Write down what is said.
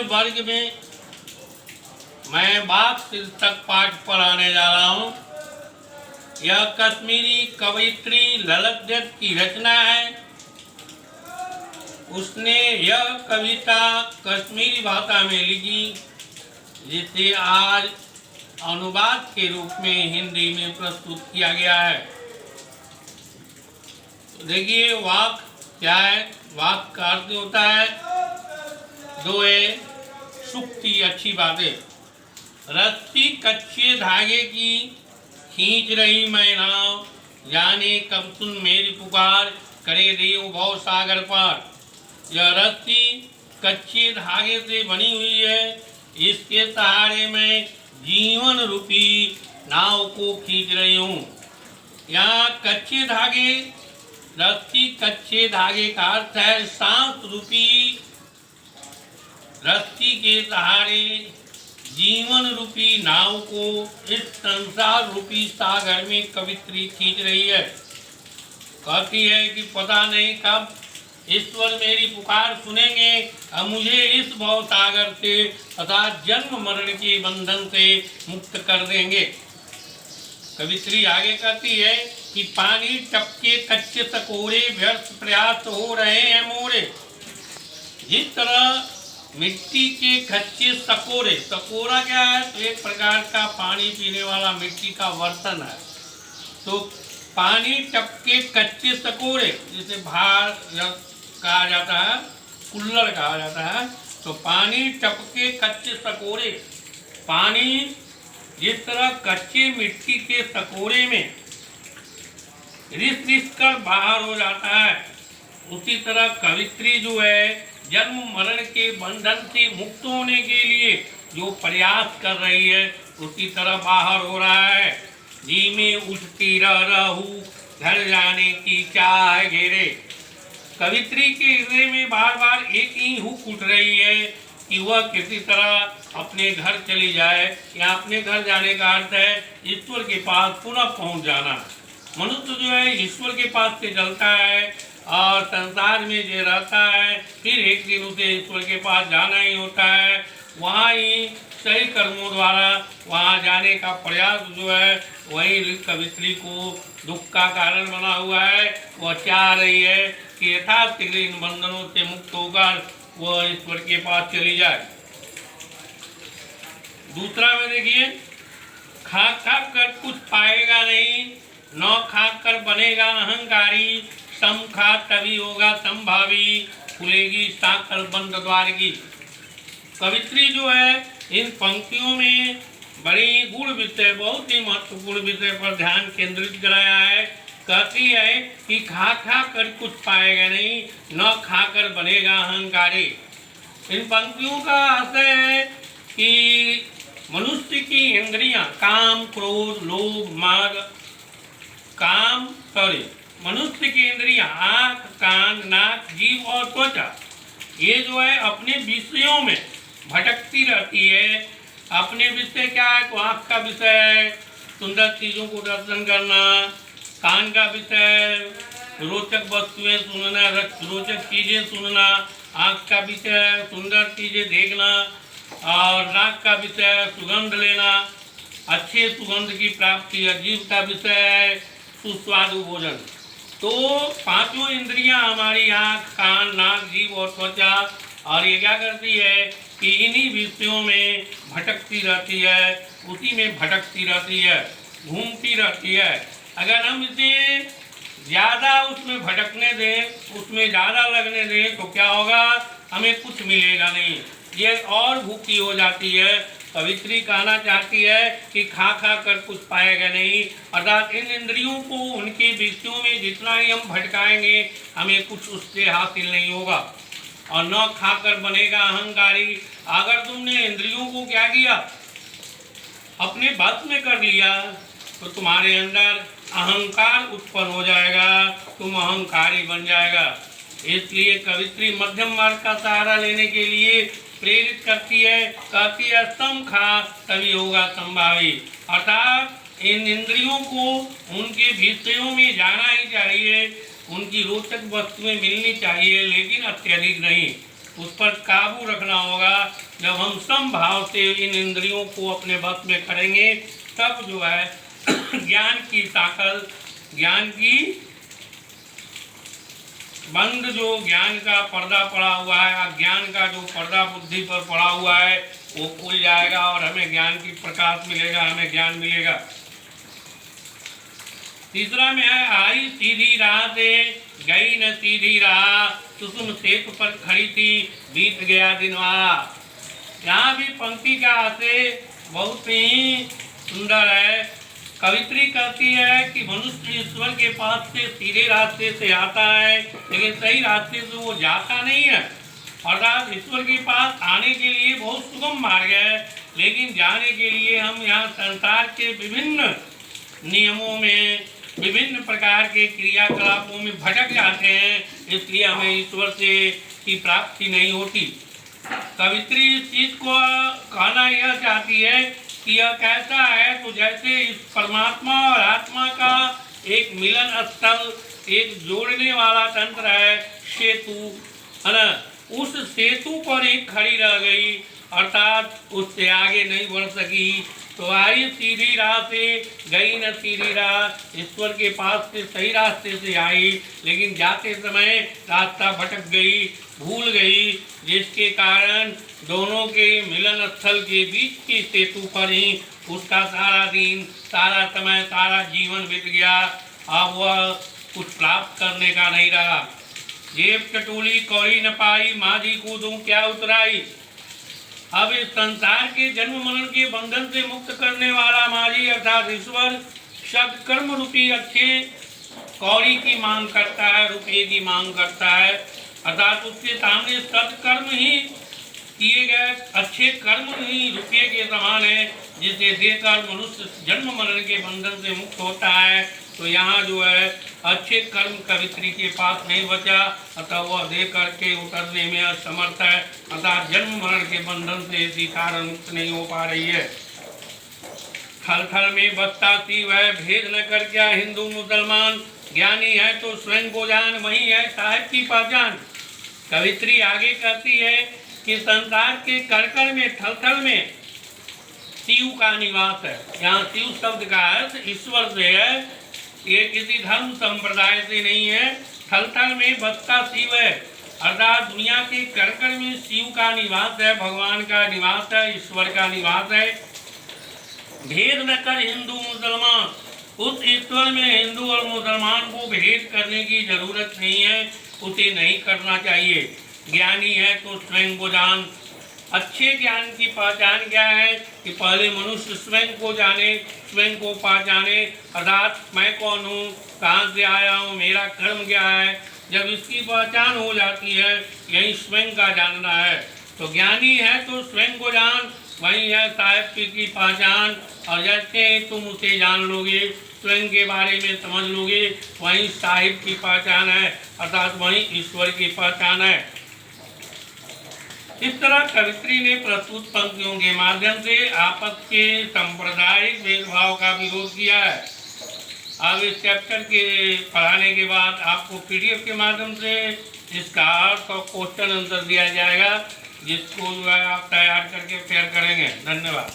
वर्ग में मैं बाप शीर्षक पाठ पढ़ाने जा रहा हूँ। यह कश्मीरी कवयित्री ललित दत्त की रचना है। उसने यह कविता कश्मीरी भाषा में लिखी, जिसे आज अनुवाद के रूप में हिंदी में प्रस्तुत किया गया है। तो देखिए वाक्य क्या है। वाक्य का अर्थ होता है दोए सुक्ति अच्छी बातें। रस्सी कच्चे धागे की खींच रही मैं नाव, जाने कब सुन मेरी पुकार, करे देव भव सागर पार। यह रस्सी कच्चे धागे से बनी हुई है। इसके सहारे मैं जीवन रूपी नाव को खींच रही हूँ। यहाँ कच्चे धागे, रस्सी कच्चे धागे का अर्थ है सांस रूपी रस्सी के सहारे जीवन रूपी नाव को इस संसार रूपी सागर में कवित्री खींच रही है। कहती है कि पता नहीं कब ईश्वर मेरी पुकार सुनेंगे और मुझे इस भव सागर से तथा जन्म मरण के बंधन से मुक्त कर देंगे। कवित्री आगे कहती है कि पानी टपके कच्चे सकोरे, व्यर्थ प्रयास हो रहे हैं मोरे। जिस तरह मिट्टी के कच्चे सकोरे, सकोरा क्या है? तो एक प्रकार का पानी पीने वाला मिट्टी का बर्तन है। तो पानी टपके कच्चे सकोरे, जिसे भार कहा जाता है, कुल्लड़ कहा जाता है। तो पानी टपके कच्चे सकोरे, पानी जिस तरह कच्चे मिट्टी के सकोरे में रिस रिस कर बाहर हो जाता है, उसी तरह कवित्री जो है जन्म मरण के बंधन से मुक्त होने के लिए जो प्रयास कर रही है, उसी तरह बाहर हो रहा है। जी में उठती रहू, घर जाने की चाह घेरे। कवित्री के हृदय में बार बार एक ही हुक उठ रही है कि वह किसी तरह अपने घर चली जाए, या अपने घर जाने का अर्थ है ईश्वर के पास पुनः पहुंच जाना। मनुष्य जो है ईश्वर के पास से चलता है और संसार में जो रहता है, फिर एक दिन उसे ईश्वर के पास जाना ही होता है। वहाँ ही सही कर्मों द्वारा वहाँ जाने का प्रयास जो है वही कवित्री को दुख का कारण बना हुआ है। वह चाह रही है कि यथाशीघ्र इन बंधनों से मुक्त होकर वह ईश्वर के पास चली जाए। दूसरा में देखिए, खा खा कर कुछ पाएगा नहीं, न खा कर बनेगा अहंकारी, सम खा तभी होगा संभावी, खुलेगी साकर बंद द्वार की। कवित्री जो है इन पंक्तियों में बड़ी गुण विषय, बहुत ही महत्वपूर्ण विषय पर ध्यान केंद्रित कराया है। कहती है कि खा खा कर कुछ पाएगा नहीं, न खा कर बनेगा अहंकारी। इन पंक्तियों का आशय है कि मनुष्य की इंद्रियां काम, क्रोध, लोभ, मद, काम मनुष्य की इंद्रियां आँख, कान, नाक, जीभ और त्वचा, ये जो है अपने विषयों में भटकती रहती है। अपने विषय क्या है? तो आँख का विषय है सुंदर चीज़ों को दर्शन करना, कान का विषय रोचक वस्तुएं सुनना, रोचक चीज़ें सुनना, आँख का विषय सुंदर चीज़ें देखना, और नाक का विषय सुगंध लेना, अच्छे सुगंध की प्राप्ति। जीभ का विषय है सुस्वादु भोजन। तो पांचों इंद्रियां हमारी आँख, कान, नाक, जीभ और त्वचा, और ये क्या करती है कि इन्हीं विषयों में भटकती रहती है, उसी में भटकती रहती है, घूमती रहती है। अगर हम इसे ज़्यादा उसमें भटकने दें, उसमें ज़्यादा लगने दें, तो क्या होगा? हमें कुछ मिलेगा नहीं, ये और भूखी हो जाती है। कवित्री कहना चाहती है कि खा खा कर कुछ पाएगा नहीं, अर्थात इन इंद्रियों को उनके विषयों में जितना ही हम भटकाएंगे, हमें कुछ उससे हासिल नहीं होगा। और न खाकर बनेगा अहंकारी। अगर तुमने इंद्रियों को क्या किया? अपने बस में कर लिया, तो तुम्हारे अंदर अहंकार उत्पन्न हो जाएगा, तुम अहंकारी बन जाएगा। इसलिए कवित्री मध्यम मार्ग का सहारा लेने के लिए प्रेरित करती है। कहती है सम खा तभी होगा संभावी, अर्थात इन इंद्रियों को उनके विषयों में जाना ही चाहिए, उनकी रोचक वस्तुएं मिलनी चाहिए, लेकिन अत्यधिक नहीं। उस पर काबू रखना होगा। जब हम समभाव से इन इंद्रियों को अपने बस में करेंगे तब जो है ज्ञान की ताकत, ज्ञान की बंद जो ज्ञान का पर्दा पड़ा हुआ है, अज्ञान का जो पर्दा बुद्धि पर पड़ा हुआ है वो खुल जाएगा और हमें ज्ञान की प्रकाश मिलेगा, हमें ज्ञान मिलेगा। तीसरा में है, आई सीधी राह से गई न सीधी राह, सुसुम सेतु पर खड़ी थी बीत गया दिनवा। यहाँ भी पंक्ति का आशय बहुत ही सुंदर है। कवित्री कहती है कि मनुष्य ईश्वर के पास से सीधे रास्ते से आता है, लेकिन सही रास्ते से वो जाता नहीं है। अर्थात ईश्वर के पास आने के लिए बहुत सुगम मार्ग है, लेकिन जाने के लिए हम यहाँ संसार के विभिन्न नियमों में, विभिन्न प्रकार के क्रियाकलापों में भटक जाते हैं, इसलिए हमें ईश्वर से की प्राप्ति नहीं होती। कवित्री इस चीज को कहना यह चाहती है कि यह कैसा है, तो जैसे इस परमात्मा और आत्मा का एक मिलन स्थल, एक जोड़ने वाला तंत्र है, सेतु है ना, उस सेतु पर एक खड़ी रह गई, अर्थात उससे आगे नहीं बढ़ सकी। तो आई सीधी राह से गई न सीधी राह, ईश्वर के पास से सही रास्ते से आई, लेकिन जाते समय रास्ता भटक गई, भूल गई, जिसके कारण दोनों के मिलन स्थल के बीच की सेतु पर ही उसका सारा दिन, सारा समय, सारा जीवन बीत गया। अब वह कुछ प्राप्त करने का नहीं रहा। जेब टटोली कौड़ी न पाई, माझी कूदूं क्या उतराई। अब इस संसार के जन्म मरण के बंधन से मुक्त करने वाला माझी अर्थात ईश्वर सत्कर्म रूपी अच्छे कौड़ी की मांग करता है, रुपये की मांग करता है, अर्थात उसके सामने सत्कर्म ही किए गए अच्छे कर्म ही रुपये के समान है, जिसे देकर मनुष्य जन्म मरण के बंधन से मुक्त होता है। तो यहाँ जो है अच्छे कर्म कवित्री के पास नहीं बचा, अतः वह दे करके उतरने में असमर्थ है, अतः जन्म मरण के बंधन से इसी कारण मुक्त नहीं हो पा रही है। थल थल में बसता सी वह भेद न कर क्या हिंदू मुसलमान, ज्ञानी है तो स्वयं को जान, वही है साहिब की पहचान। कवित्री आगे कहती है कि संसार के कड़कड़ में, थल थल में शिव का निवास है। यहाँ शिव शब्द का अर्थ ईश्वर से है, ये किसी धर्म संप्रदाय से नहीं है। थल थल में बसता शिव है, अर्थात दुनिया के कड़कड़ में शिव का निवास है, भगवान का निवास है, ईश्वर का निवास है। भेद न कर हिंदू मुसलमान, उस ईश्वर में हिंदू और मुसलमान को भेद करने की जरूरत नहीं है, उसे नहीं करना चाहिए। ज्ञानी है तो स्वयं को जान। अच्छे ज्ञान की पहचान क्या है कि पहले मनुष्य स्वयं को जाने, स्वयं को पहचाने, अर्थात मैं कौन हूँ, कहाँ से आया हूँ, मेरा कर्म क्या है। जब इसकी पहचान हो जाती है, यही स्वयं का जानना है। तो ज्ञानी है तो स्वयं को जान, वही है साहिब की पहचान। और जैसे तुम उसे जान लोगे, स्वयं के बारे में समझ लोगे, वही साहिब की पहचान है, अर्थात वही ईश्वर की पहचान है। इस तरह कवित्री ने प्रस्तुत पंक्तियों के माध्यम से आपस के सांप्रदायिक भेदभाव का विरोध किया है। अब इस चैप्टर के पढ़ाने के बाद आपको PDF के माध्यम से इसका अर्थ और क्वेश्चन आंसर दिया जाएगा, जिसको जो है आप तैयार करके शेयर करेंगे। धन्यवाद।